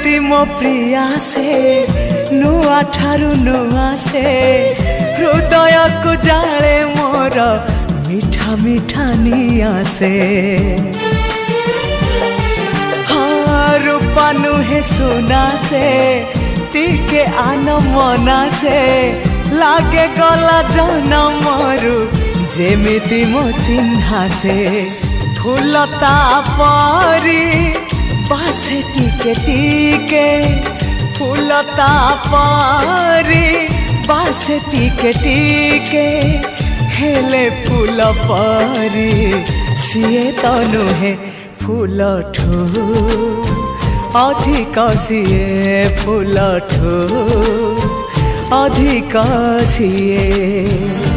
जेमिति मो प्रिया से नुआ ठारू नुआ से हृदय को जाले मोर मीठा मीठा निया से हाँ रूपा नुहे सुना से टिके आन मना से लागे गला जनमरु जेमिति मो चिन्हा से फूलता परी बासे टिके टिके फूलता परी बासे टिके टिके हेले फूल परी सीए तो नुहे फूल ठू अधिक सीए फूल ठू अधिक सीए।